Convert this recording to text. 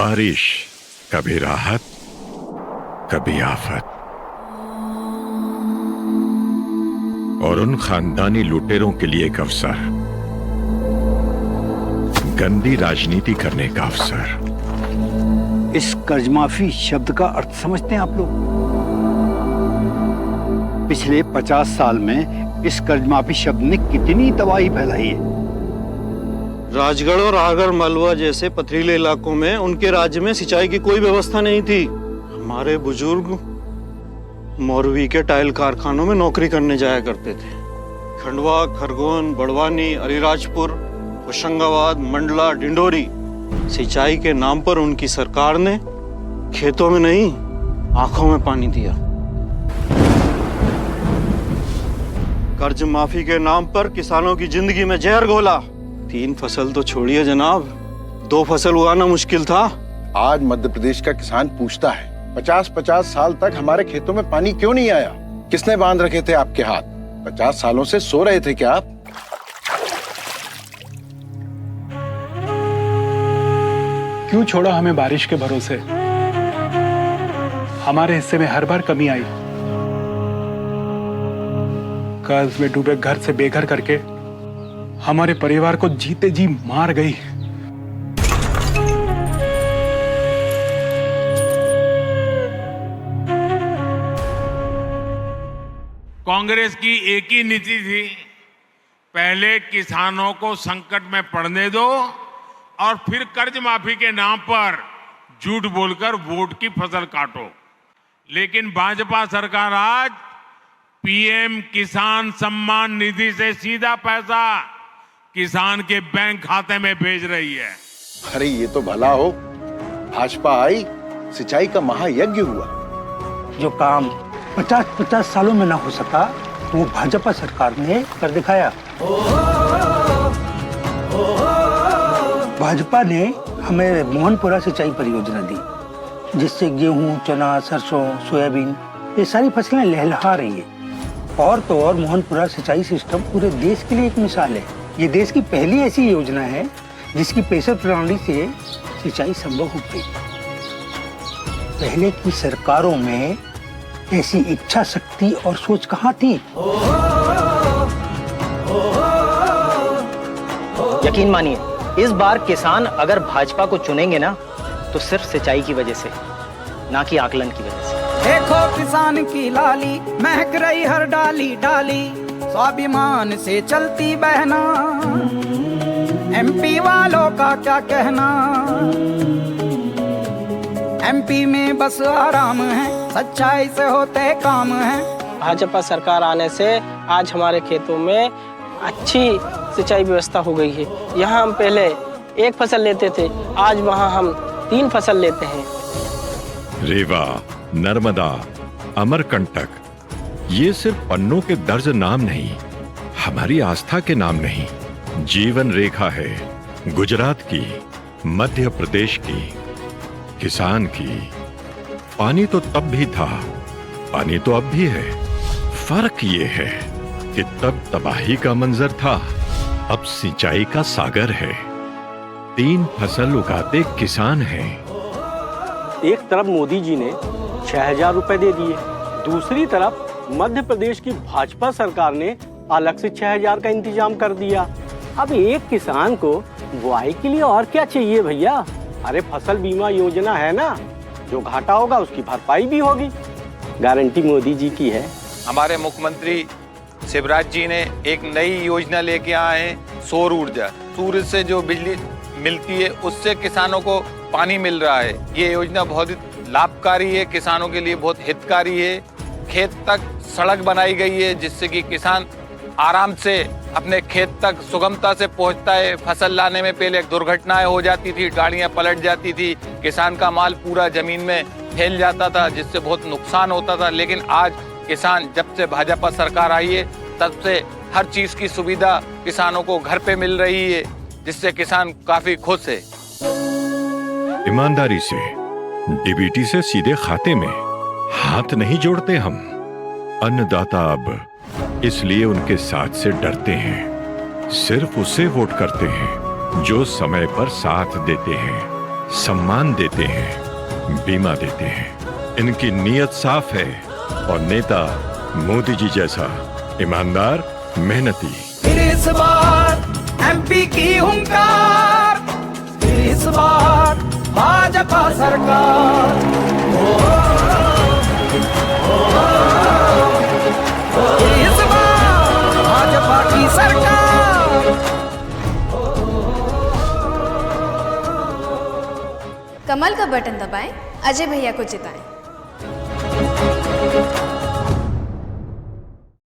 बारिश कभी राहत कभी आफत, और उन खानदानी लुटेरों के लिए एक अवसर, गंदी राजनीति करने का अवसर। इस कर्जमाफी शब्द का अर्थ समझते हैं आप लोग? पिछले 50 साल में इस कर्जमाफी शब्द ने कितनी तबाही फैलाई है। राजगढ़ और आगर मालवा जैसे पथरीले इलाकों में उनके राज्य में सिंचाई की कोई व्यवस्था नहीं थी। हमारे बुजुर्ग मोरवी के टाइल कारखानों में नौकरी करने जाया करते थे। खंडवा, खरगोन, बड़वानी, अलीराजपुर, होशंगाबाद, मंडला, डिंडोरी, सिंचाई के नाम पर उनकी सरकार ने खेतों में नहीं आंखों में पानी दिया। कर्ज माफी के नाम पर किसानों की जिंदगी में जहर घोला। 3 फसल तो छोड़िए जनाब, 2 फसल उगाना मुश्किल था। आज मध्य प्रदेश का किसान पूछता है 50-50 साल तक हमारे खेतों में पानी क्यों नहीं आया? किसने बांध रखे थे आपके हाथ? 50 सालों से सो रहे थे क्या आप? क्यों छोड़ा हमें बारिश के भरोसे? हमारे हिस्से में हर बार कमी आई। कर्ज में डूबे घर से बेघर करके हमारे परिवार को जीते जी मार गई। कांग्रेस की एक ही नीति थी, पहले किसानों को संकट में पड़ने दो और फिर कर्ज माफी के नाम पर झूठ बोलकर वोट की फसल काटो। लेकिन भाजपा सरकार आज पीएम किसान सम्मान निधि से सीधा पैसा किसान के बैंक खाते में भेज रही है। अरे ये तो भला हो, भाजपा आई, सिंचाई का महायज्ञ हुआ। जो काम 50-50 सालों में ना हो सका तो वो भाजपा सरकार ने कर दिखाया। भाजपा ने हमें मोहनपुरा सिंचाई परियोजना दी, जिससे गेहूं, चना, सरसों, सोयाबीन ये सारी फसलें लहलहा रही है। और तो और मोहनपुरा सिंचाई सिस्टम पूरे देश के लिए एक मिसाल है। ये देश की पहली ऐसी योजना है जिसकी प्रेशर प्रणाली से सिंचाई संभव हो गई। पहले की सरकारों में ऐसी इच्छा शक्ति और सोच कहाँ थी? यकीन मानिए, इस बार किसान अगर भाजपा को चुनेंगे ना तो सिर्फ सिंचाई की वजह से, ना कि आकलन की वजह से। देखो किसान की लाली महक रही हर डाली डाली, स्वाभिमान से चलती बहना, एमपी वालों का क्या कहना। एमपी में बस आराम है, सच्चाई से होते काम है। भाजपा सरकार आने से आज हमारे खेतों में अच्छी सिंचाई व्यवस्था हो गई है। यहाँ हम पहले 1 फसल लेते थे, आज वहाँ हम 3 फसल लेते हैं। रेवा, नर्मदा, अमरकंटक, ये सिर्फ पन्नों के दर्ज नाम नहीं, हमारी आस्था के नाम नहीं, जीवन रेखा है गुजरात की, मध्य प्रदेश की, किसान की। पानी तो तब भी था, पानी तो अब भी है। फर्क ये है कि तब तबाही का मंजर था, अब सिंचाई का सागर है। 3 फसल उगाते किसान हैं। एक तरफ मोदी जी ने 6000 रुपए दे दिए, दूसरी तरफ मध्य प्रदेश की भाजपा सरकार ने अलग से 6000 का इंतजाम कर दिया। अब एक किसान को बुआई के लिए और क्या चाहिए भैया? अरे फसल बीमा योजना है ना, जो घाटा होगा उसकी भरपाई भी होगी। गारंटी मोदी जी की है। हमारे मुख्यमंत्री शिवराज जी ने एक नई योजना लेके आए हैं, सौर ऊर्जा। सूर्य से जो बिजली मिलती है उससे किसानों को पानी मिल रहा है। ये योजना बहुत ही लाभकारी है, किसानों के लिए बहुत हितकारी है। खेत तक सड़क बनाई गई है जिससे कि किसान आराम से अपने खेत तक सुगमता से पहुंचता है। फसल लाने में पहले दुर्घटनाएं हो जाती थी, गाड़ियां पलट जाती थी, किसान का माल पूरा जमीन में फैल जाता था जिससे बहुत नुकसान होता था। लेकिन आज किसान, जब से भाजपा सरकार आई है तब से हर चीज की सुविधा किसानों को घर पे मिल रही है, जिससे किसान काफी खुश है। ईमानदारी से डीबीटी से सीधे खाते में हाथ नहीं जोड़ते हम। अन्नदाता अब इसलिए उनके साथ से डरते हैं, सिर्फ उसे वोट करते हैं जो समय पर साथ देते हैं। सम्मान देते हैं, बीमा देते हैं। इनकी नीयत साफ है और नेता मोदी जी जैसा ईमानदार, मेहनती। फिर इस बार एमपी की हुंकार, फिर इस बार भाजपा सरकार। इस बार भाजपा की सरकार। कमल का बटन दबाएं, अजय भैया को जिताएं।